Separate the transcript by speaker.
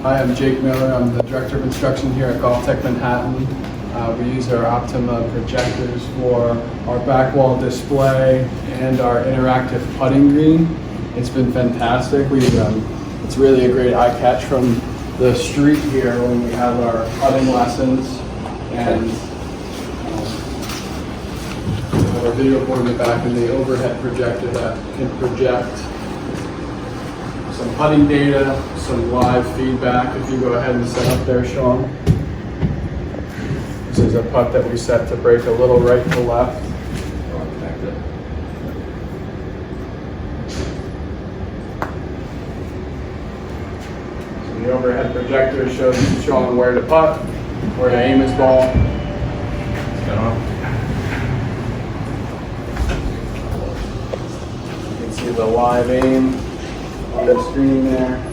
Speaker 1: Hi, I'm Jake Miller. I'm the Director of Instruction here at GOLFTEC Manhattan. We use our Optoma Projectors for our back wall display and our interactive putting green. It's been fantastic. It's really a great eye catch from the street here when we have our putting lessons, and our video board in the back and the overhead projector that can project some putting data, some live feedback. If you go ahead and set up there, Sean. This is a putt that we set to break a little right to left. I'll connect it. So the overhead projector shows you, Sean, where to putt, where to aim his ball. You can see the live aim on the screen there.